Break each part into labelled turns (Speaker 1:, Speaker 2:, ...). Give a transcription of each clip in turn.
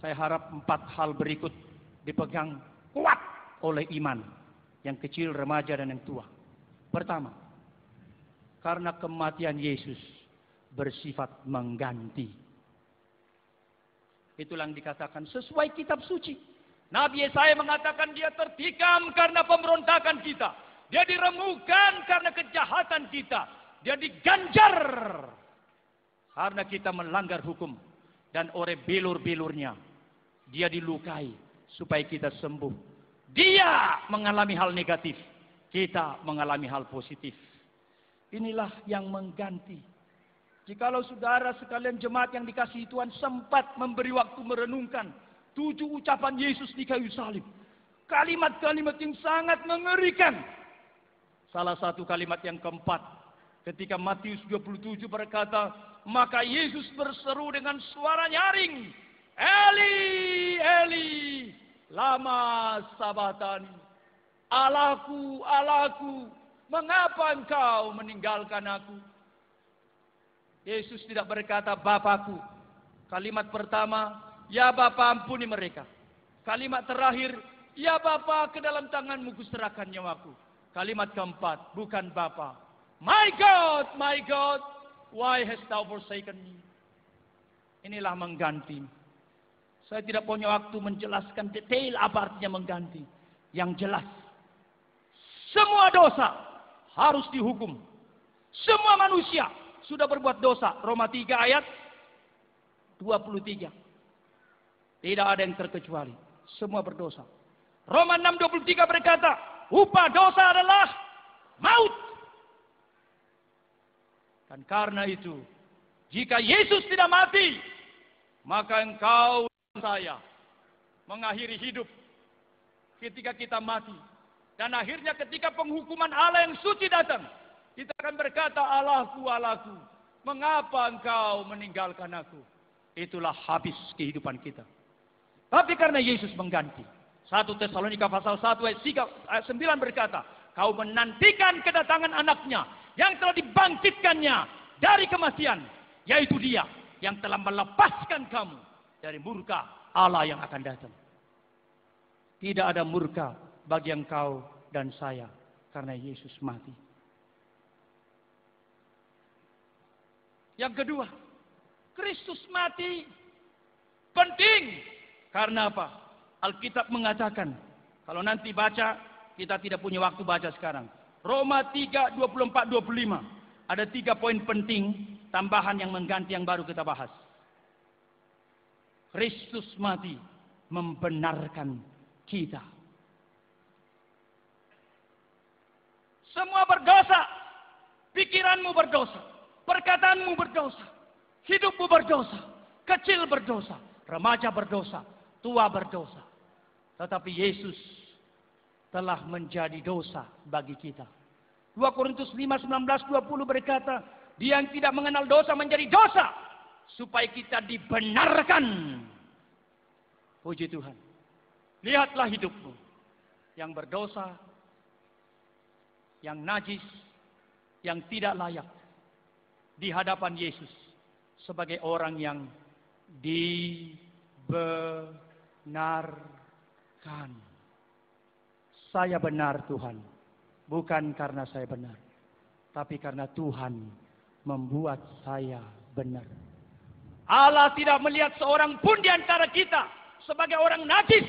Speaker 1: Saya harap 4 hal berikut dipegang kuat oleh iman. Yang kecil, remaja, dan yang tua. Pertama, karena kematian Yesus bersifat mengganti. Itulah yang dikatakan sesuai kitab suci. Nabi Yesaya mengatakan dia tertikam karena pemberontakan kita. Dia diremukkan karena kejahatan kita. Dia diganjar karena kita melanggar hukum. Dan oleh bilur-bilurnya dia dilukai supaya kita sembuh. Dia mengalami hal negatif, kita mengalami hal positif. Inilah yang mengganti. Jikalau saudara sekalian jemaat yang dikasihi Tuhan sempat memberi waktu merenungkan 7 ucapan Yesus di kayu salib. Kalimat-kalimat yang sangat mengerikan. Salah satu kalimat yang keempat, ketika Matius 27 berkata, maka Yesus berseru dengan suara nyaring, Eli, Eli, lama sabatani. Allahku, Allahku, mengapa engkau meninggalkan aku? Yesus tidak berkata, Bapakku. Kalimat pertama, ya Bapa ampuni mereka. Kalimat terakhir, ya Bapa ke dalam tanganmu kuserahkan nyawaku. Kalimat keempat, bukan Bapa. My God, why hast thou forsaken me? Inilah mengganti. Saya tidak punya waktu menjelaskan detail apa artinya mengganti. Yang jelas, semua dosa harus dihukum. Semua manusia sudah berbuat dosa. Roma 3 ayat 23. Tidak ada yang terkecuali. Semua berdosa. Roma 6:23 berkata, upah dosa adalah maut. Dan karena itu, jika Yesus tidak mati, maka engkau dan saya mengakhiri hidup ketika kita mati. Dan akhirnya ketika penghukuman Allah yang suci datang, kita akan berkata, Allahku, Allahku, mengapa engkau meninggalkan aku? Itulah habis kehidupan kita. Tapi karena Yesus mengganti. 1 Tesalonika pasal 1 ayat 9 berkata, kau menantikan kedatangan anaknya yang telah dibangkitkannya dari kematian, yaitu dia yang telah melepaskan kamu dari murka Allah yang akan datang. Tidak ada murka bagi engkau dan saya karena Yesus mati. Yang kedua, Kristus mati penting. Karena apa? Alkitab mengatakan, kalau nanti baca, kita tidak punya waktu baca sekarang. Roma 3, 24, 25. Ada 3 poin penting, tambahan yang mengganti yang baru kita bahas. Kristus mati membenarkan kita. Semua berdosa. Pikiranmu berdosa. Perkataanmu berdosa. Hidupmu berdosa. Kecil berdosa. Remaja berdosa. Tua berdosa. Tetapi Yesus telah menjadi dosa bagi kita. 2 Korintus 5, 19, 20 berkata, dia yang tidak mengenal dosa menjadi dosa, supaya kita dibenarkan. Puji Tuhan. Lihatlah hidupmu. Yang berdosa, yang najis, yang tidak layak. Di hadapan Yesus. Sebagai orang yang dibenarkan. Saya benar Tuhan. Bukan karena saya benar. Tapi karena Tuhan membuat saya benar. Allah tidak melihat seorang pun di antara kita sebagai orang najis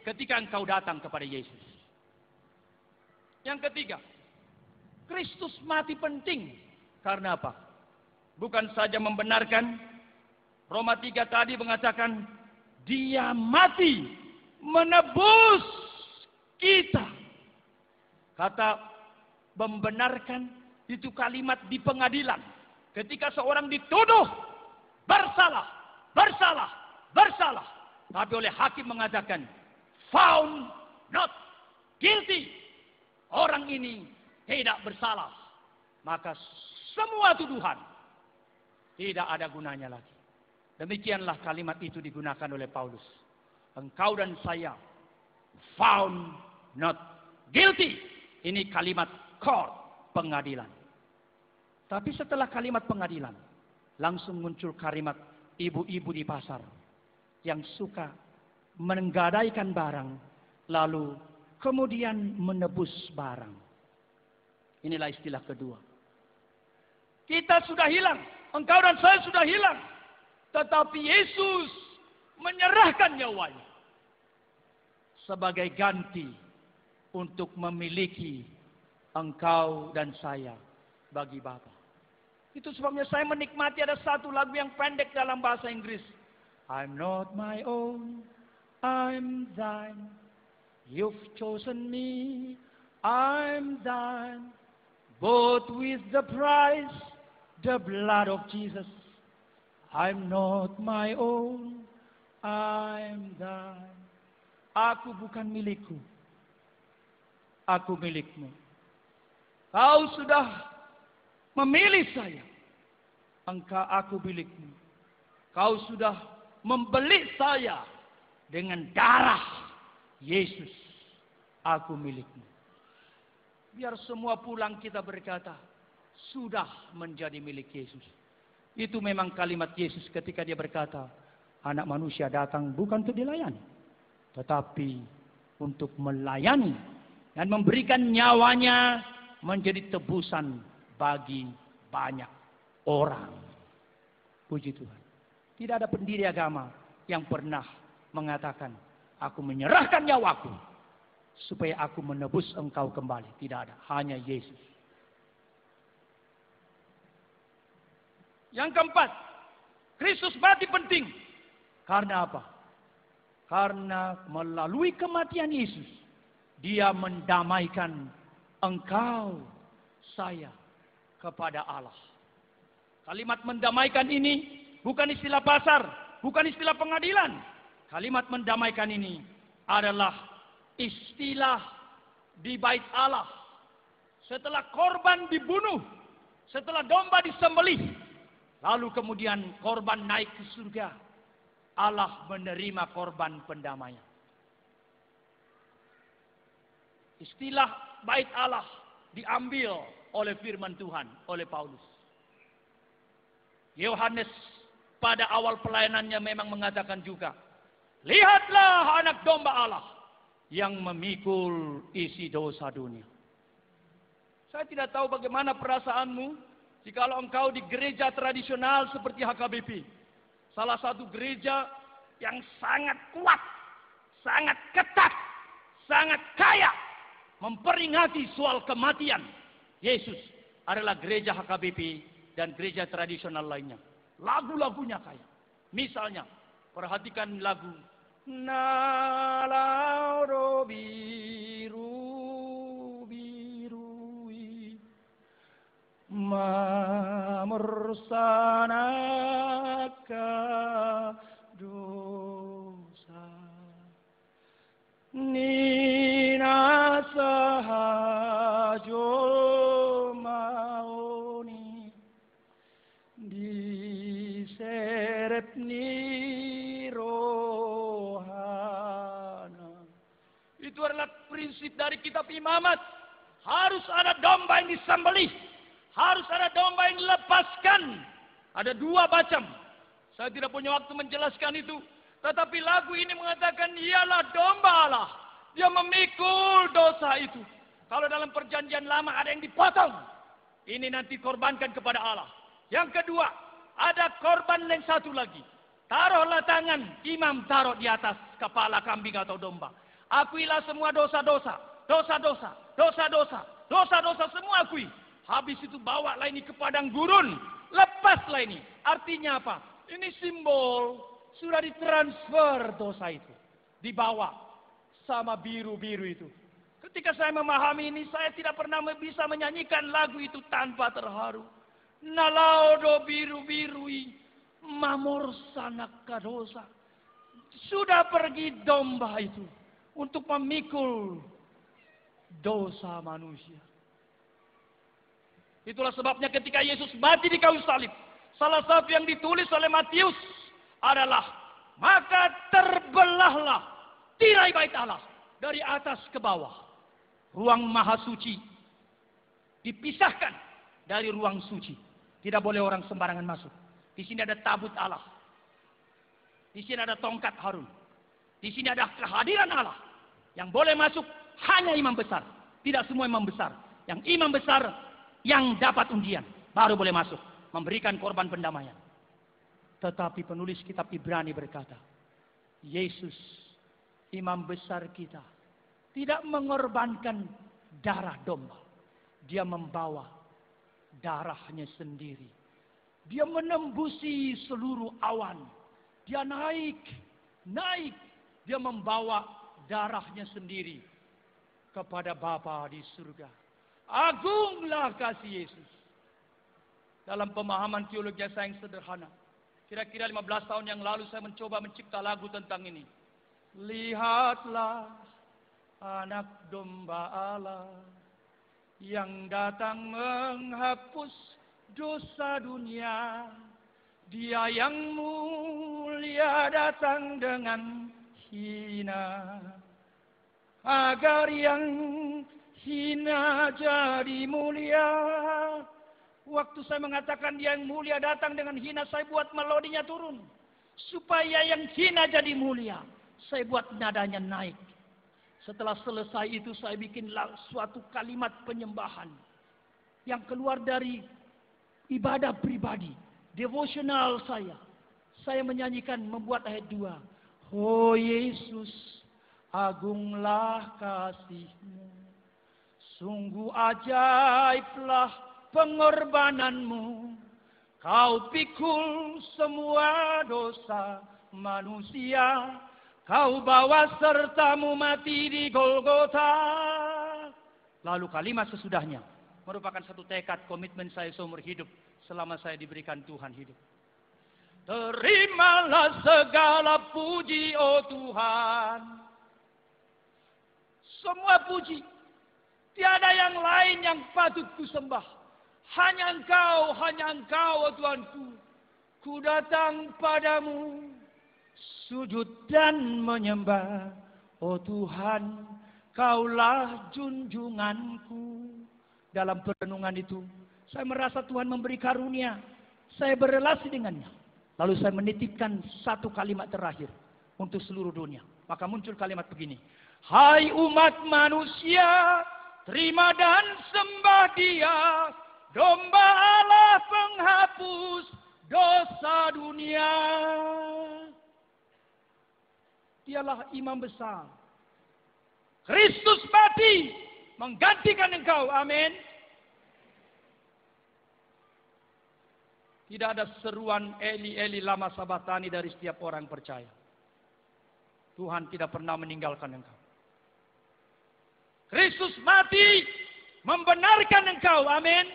Speaker 1: ketika engkau datang kepada Yesus. Yang ketiga, Kristus mati penting. Karena apa? Bukan saja membenarkan. Roma 3 tadi mengatakan, dia mati menebus kita. Kata membenarkan itu kalimat di pengadilan. Ketika seorang dituduh bersalah, bersalah, bersalah. Tapi oleh hakim mengatakan, found not guilty. Orang ini tidak bersalah. Maka semua tuduhan tidak ada gunanya lagi. Demikianlah kalimat itu digunakan oleh Paulus. Engkau dan saya found not guilty. Ini kalimat court, pengadilan. Tapi setelah kalimat pengadilan, langsung muncul kalimat ibu-ibu di pasar. yang suka menggadaikan barang, lalu kemudian menebus barang. Inilah istilah kedua. Kita sudah hilang, engkau dan saya sudah hilang. Tetapi Yesus menyerahkan nyawanya sebagai ganti untuk memiliki engkau dan saya bagi Bapa. Itu sebabnya saya menikmati ada satu lagu yang pendek dalam bahasa Inggris. I'm not my own, I'm thine. You've chosen me, I'm thine. Bought with the price, the blood of Jesus. I'm not my own, I'm thine. Aku bukan milikku, aku milikmu. Kau sudah memilih saya, aku milikmu. Kau sudah membeli saya dengan darah Yesus, aku milikmu. Biar semua pulang kita berkata, sudah menjadi milik Yesus. Itu memang kalimat Yesus ketika dia berkata, anak manusia datang bukan untuk dilayani, tetapi untuk melayani dan memberikan nyawanya menjadi tebusan bagi banyak orang. Puji Tuhan. Tidak ada pendiri agama yang pernah mengatakan, aku menyerahkan nyawaku supaya aku menebus engkau kembali. Tidak ada, hanya Yesus. Yang keempat, Kristus mati penting. Karena apa? Karena melalui kematian Yesus, dia mendamaikan engkau, saya, kepada Allah. Kalimat mendamaikan ini bukan istilah pasar, bukan istilah pengadilan. Kalimat mendamaikan ini adalah istilah di bait Allah. Setelah korban dibunuh, setelah domba disembelih, lalu kemudian korban naik ke surga, Allah menerima korban pendamaian. Istilah bait Allah diambil oleh firman Tuhan, oleh Paulus. Yohanes pada awal pelayanannya memang mengatakan juga, lihatlah anak domba Allah yang memikul isi dosa dunia. Saya tidak tahu bagaimana perasaanmu jikalau engkau di gereja tradisional seperti HKBP. Salah satu gereja yang sangat kuat, sangat ketat, sangat kaya memperingati soal kematian Yesus adalah gereja HKBP dan gereja tradisional lainnya. Lagu-lagunya kaya. Misalnya, perhatikan lagu Nalauro biru birui mamursanaka dosa nina sahajo maoni diseret ni rohana. Itu adalah prinsip dari kitab imamat. Harus ada domba yang disembelih, harus ada domba yang dilepaskan. Ada dua macam. Saya tidak punya waktu menjelaskan itu. Tetapi lagu ini mengatakan ialah domba Allah. Dia memikul dosa itu. Kalau dalam perjanjian lama ada yang dipotong, ini nanti korbankan kepada Allah. Yang kedua, ada korban yang satu lagi. Taruhlah tangan, imam taruh di atas kepala kambing atau domba. Akuilah semua dosa-dosa, dosa-dosa, dosa-dosa, dosa-dosa semua akui. Habis itu bawalah ini ke padang gurun, lepaslah ini. Artinya apa? Ini simbol sudah ditransfer dosa itu, dibawa sama biru-biru itu. Ketika saya memahami ini, saya tidak pernah bisa menyanyikan lagu itu tanpa terharu. Nalaudo biru-birui, mamor sanaka dosa. Sudah pergi domba itu untuk memikul dosa manusia. Itulah sebabnya ketika Yesus mati di kayu salib, salah satu yang ditulis oleh Matius adalah, maka terbelahlah tirai bait Allah dari atas ke bawah. Ruang maha suci dipisahkan dari ruang suci. Tidak boleh orang sembarangan masuk. Di sini ada tabut Allah. Di sini ada tongkat Harun. Di sini ada kehadiran Allah. Yang boleh masuk hanya imam besar. Tidak semua imam besar. Yang imam besar yang dapat undian baru boleh masuk. Memberikan korban pendamaian. Tetapi penulis kitab Ibrani berkata, Yesus, imam besar kita, tidak mengorbankan darah domba. Dia membawa darahnya sendiri. Dia menembusi seluruh awan. Dia naik. Dia membawa darahnya sendiri kepada Bapa di surga. Agunglah kasih Yesus. Dalam pemahaman teologi saya yang sederhana. Kira-kira 15 tahun yang lalu saya mencoba mencipta lagu tentang ini. Lihatlah anak domba Allah yang datang menghapus dosa dunia. Dia yang mulia datang dengan hina, agar yang hina jadi mulia. Waktu saya mengatakan dia yang mulia datang dengan hina, saya buat melodinya turun. Supaya yang hina jadi mulia, saya buat nadanya naik. Setelah selesai itu saya bikin suatu kalimat penyembahan yang keluar dari ibadah pribadi, devosional saya. Saya menyanyikan, membuat ayat 2. Oh Yesus, agunglah kasih-Mu. Sungguh ajaiblah pengorbananmu. Kau pikul semua dosa manusia. Kau bawa sertamu mati di Golgota. Lalu kalimat sesudahnya merupakan satu tekad komitmen saya seumur hidup selama saya diberikan Tuhan hidup. Terimalah segala puji, oh Tuhan. Semua puji. Tiada yang lain yang patut kusembah. Hanya Engkau, oh Tuhanku. Ku datang padamu, sujud dan menyembah. Oh Tuhan, Kaulah junjunganku. Dalam perenungan itu, saya merasa Tuhan memberi karunia. Saya berrelasi dengannya. Lalu saya menitipkan satu kalimat terakhir untuk seluruh dunia. Maka muncul kalimat begini. Hai umat manusia, terima dan sembah Dia, domba Allah penghapus dosa dunia. Dialah imam besar. Kristus mati menggantikan engkau. Amin. Tidak ada seruan Eli Eli lama sabatani dari setiap orang percaya. Tuhan tidak pernah meninggalkan engkau. Kristus mati membenarkan engkau. Amin.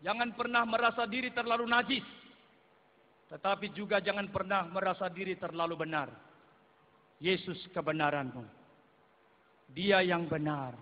Speaker 1: Jangan pernah merasa diri terlalu najis. Tetapi juga jangan pernah merasa diri terlalu benar. Yesus kebenaranmu. Dia yang benar.